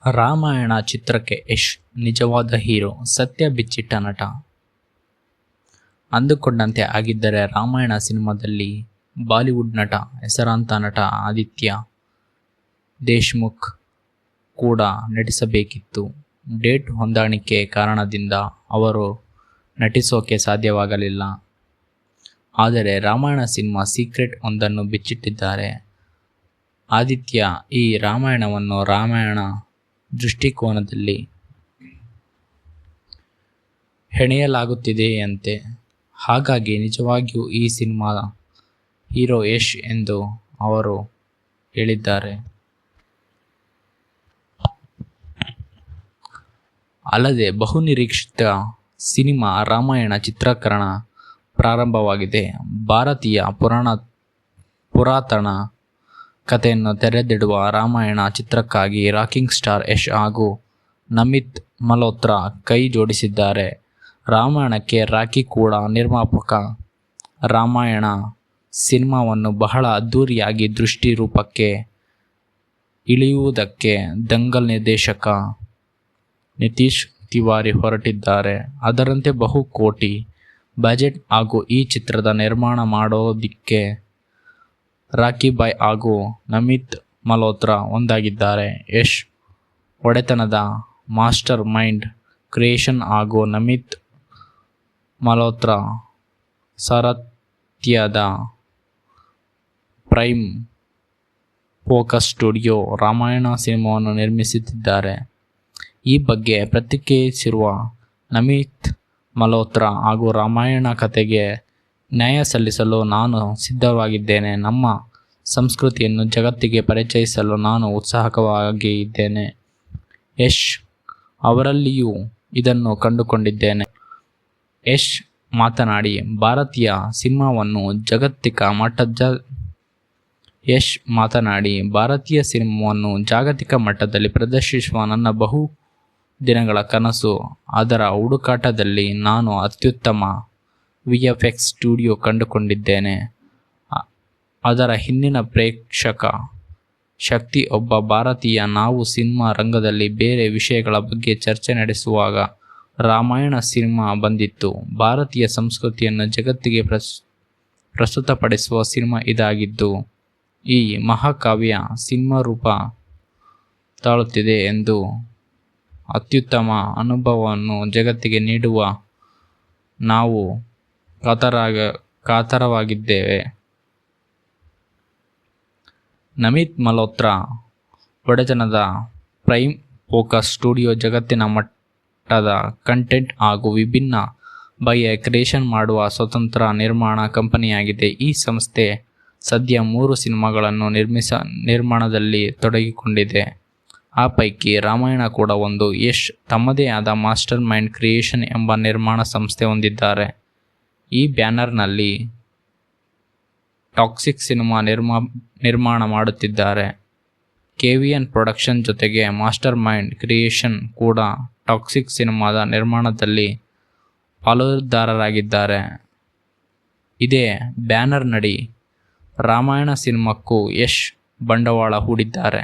ರಾಮಾಯಣ ಚಿತ್ರಕ್ಕೆ ಯಶ್ ನಿಜವಾದ ಹೀರೋ, ಸತ್ಯ ಬಿಚ್ಚಿಟ್ಟ ನಟ. ಅಂದುಕೊಂಡಂತೆ ಆಗಿದ್ದರೆ ರಾಮಾಯಣ ಸಿನಿಮಾದಲ್ಲಿ ಬಾಲಿವುಡ್ ನಟ, ಹೆಸರಾಂತ ನಟ ಆದಿತ್ಯ ದೇಶ್ಮುಖ್ ಕೂಡ ನಟಿಸಬೇಕಿತ್ತು. ಡೇಟ್ ಹೊಂದಾಣಿಕೆ ಕಾರಣದಿಂದ ಅವರು ನಟಿಸೋಕೆ ಸಾಧ್ಯವಾಗಲಿಲ್ಲ. ಆದರೆ ರಾಮಾಯಣ ಸಿನಿಮಾ ಸೀಕ್ರೆಟ್ ಒಂದನ್ನು ಬಿಚ್ಚಿಟ್ಟಿದ್ದಾರೆ. ಆದಿತ್ಯ ಈ ರಾಮಾಯಣವನ್ನು ರಾಮಾಯಣ ದೃಷ್ಟಿಕೋನದಲ್ಲಿ ಹೆಣೆಯಲಾಗುತ್ತಿದೆಯಂತೆ. ಹಾಗಾಗಿ ನಿಜವಾಗಿಯೂ ಈ ಸಿನಿಮಾದ ಹೀರೋ ಯಶ್ ಎಂದು ಅವರು ಹೇಳಿದ್ದಾರೆ. ಅಲ್ಲದೆ ಬಹುನಿರೀಕ್ಷಿತ ಸಿನಿಮಾ ರಾಮಾಯಣ ಚಿತ್ರೀಕರಣ ಪ್ರಾರಂಭವಾಗಿದೆ. ಭಾರತೀಯ ಪುರಾತನ ಕಥೆಯನ್ನು ತೆರೆದಿಡುವ ರಾಮಾಯಣ ಚಿತ್ರಕ್ಕಾಗಿ ರಾಕಿಂಗ್ ಸ್ಟಾರ್ ಯಶ್ ಹಾಗೂ ನಮಿತ್ ಮಲ್ಹೋತ್ರಾ ಕೈ ಜೋಡಿಸಿದ್ದಾರೆ. ರಾಮಾಯಣಕ್ಕೆ ರಾಕಿ ಕೂಡ ನಿರ್ಮಾಪಕ. ರಾಮಾಯಣ ಸಿನಿಮಾವನ್ನು ಬಹಳ ಅದ್ದೂರಿಯಾಗಿ ದೃಷ್ಟಿ ರೂಪಕ್ಕೆ ಇಳಿಯುವುದಕ್ಕೆ ದಂಗಲ್ ನಿರ್ದೇಶಕ ನಿತೀಶ್ ತಿವಾರಿ ಹೊರಟಿದ್ದಾರೆ. ಅದರಂತೆ ಬಹುಕೋಟಿ ಬಜೆಟ್ ಹಾಗೂ ಈ ಚಿತ್ರದ ನಿರ್ಮಾಣ ಮಾಡೋದಿಕ್ಕೆ ರಾಕಿ ಬಾಯ್ ಹಾಗೂ ನಮಿತ್ ಮಲ್ಹೋತ್ರಾ ಒಂದಾಗಿದ್ದಾರೆ. ಯಶ್ ಒಡೆತನದ ಮಾಸ್ಟರ್ ಮೈಂಡ್ ಕ್ರಿಯೇಷನ್ ಹಾಗೂ ನಮಿತ್ ಮಲ್ಹೋತ್ರಾ ಸಾರಥ್ಯದ ಪ್ರೈಮ್ ಫೋಕಸ್ ಸ್ಟುಡಿಯೋ ರಾಮಾಯಣ ಸಿನಿಮಾವನ್ನು ನಿರ್ಮಿಸುತ್ತಿದ್ದಾರೆ. ಈ ಬಗ್ಗೆ ಪ್ರತಿಕ್ರಿಯಿಸಿರುವ ನಮಿತ್ ಮಲ್ಹೋತ್ರಾ ಹಾಗೂ ರಾಮಾಯಣ ಕಥೆಗೆ ನ್ಯಾಯ ಸಲ್ಲಿಸಲು ನಾನು ಸಿದ್ಧವಾಗಿದ್ದೇನೆ. ನಮ್ಮ ಸಂಸ್ಕೃತಿಯನ್ನು ಜಗತ್ತಿಗೆ ಪರಿಚಯಿಸಲು ನಾನು ಉತ್ಸುಕವಾಗಿದ್ದೇನೆ. ಯಶ್ ಅವರಲ್ಲಿಯೂ ಇದನ್ನು ಕಂಡುಕೊಂಡಿದ್ದೇನೆ. ಯಶ್ ಮಾತನಾಡಿ, ಭಾರತೀಯ ಸಿನಿಮಾವನ್ನು ಜಾಗತಿಕ ಮಟ್ಟದಲ್ಲಿ ಪ್ರದರ್ಶಿಸುವ ನನ್ನ ಬಹು ದಿನಗಳ ಕನಸು. ಅದರ ಹುಡುಕಾಟದಲ್ಲಿ ನಾನು ಅತ್ಯುತ್ತಮ VFX ಸ್ಟುಡಿಯೋ ಕಂಡುಕೊಂಡಿದ್ದೇನೆ. ಅದರ ಹಿಂದಿನ ಪ್ರೇಕ್ಷಕ ಶಕ್ತಿ ಒಬ್ಬ ಭಾರತೀಯ. ನಾವು ಸಿನಿಮಾ ರಂಗದಲ್ಲಿ ಬೇರೆ ವಿಷಯಗಳ ಬಗ್ಗೆ ಚರ್ಚೆ ನಡೆಸುವಾಗ ರಾಮಾಯಣ ಸಿನಿಮಾ ಬಂದಿತ್ತು. ಭಾರತೀಯ ಸಂಸ್ಕೃತಿಯನ್ನು ಜಗತ್ತಿಗೆ ಪ್ರಸ್ತುತಪಡಿಸುವ ಸಿನಿಮಾ ಇದಾಗಿದ್ದು, ಈ ಮಹಾಕಾವ್ಯ ಸಿನಿಮಾ ರೂಪ ತಾಳುತ್ತಿದೆ ಎಂದು ಅತ್ಯುತ್ತಮ ಅನುಭವವನ್ನು ಜಗತ್ತಿಗೆ ನೀಡುವ ನಾವು ಕಾತರವಾಗಿದ್ದೇವೆ. ನಮಿತ್ ಮಲ್ಹೋತ್ರಾ ಒಡೆತನದ ಪ್ರೈಮ್ ಫೋಕಸ್ ಸ್ಟುಡಿಯೋ ಜಗತ್ತಿನ ಮಟ್ಟದ ಕಂಟೆಂಟ್ ಹಾಗೂ ವಿಭಿನ್ನ ಬಗೆಯ ಕ್ರಿಯೇಷನ್ ಮಾಡುವ ಸ್ವತಂತ್ರ ನಿರ್ಮಾಣ ಕಂಪನಿಯಾಗಿದೆ. ಈ ಸಂಸ್ಥೆ ಸದ್ಯ 3 ಸಿನಿಮಾಗಳನ್ನು ನಿರ್ಮಾಣದಲ್ಲಿ ತೊಡಗಿಕೊಂಡಿದೆ. ಆ ಪೈಕಿ ರಾಮಾಯಣ ಕೂಡ ಒಂದು. ಯಶ್ ತಮ್ಮದೇ ಆದ ಮಾಸ್ಟರ್ ಮೈಂಡ್ ಕ್ರಿಯೇಷನ್ ಎಂಬ ನಿರ್ಮಾಣ ಸಂಸ್ಥೆ ಹೊಂದಿದ್ದಾರೆ. ಈ ಬ್ಯಾನರ್ನಲ್ಲಿ ಟಾಕ್ಸಿಕ್ ಸಿನಿಮಾ ನಿರ್ಮಾಣ ಮಾಡುತ್ತಿದ್ದಾರೆ. KVN ಪ್ರೊಡಕ್ಷನ್ ಜೊತೆಗೆ ಮಾಸ್ಟರ್ ಮೈಂಡ್ ಕ್ರಿಯೇಷನ್ ಕೂಡ ಟಾಕ್ಸಿಕ್ ಸಿನಿಮಾದ ನಿರ್ಮಾಣದಲ್ಲಿ ಪಾಲುದಾರರಾಗಿದ್ದಾರೆ. ಇದೇ ಬ್ಯಾನರ್ನಡಿ ರಾಮಾಯಣ ಸಿನಿಮಾಕ್ಕೂ ಯಶ್ ಬಂಡವಾಳ ಹೂಡಿದ್ದಾರೆ.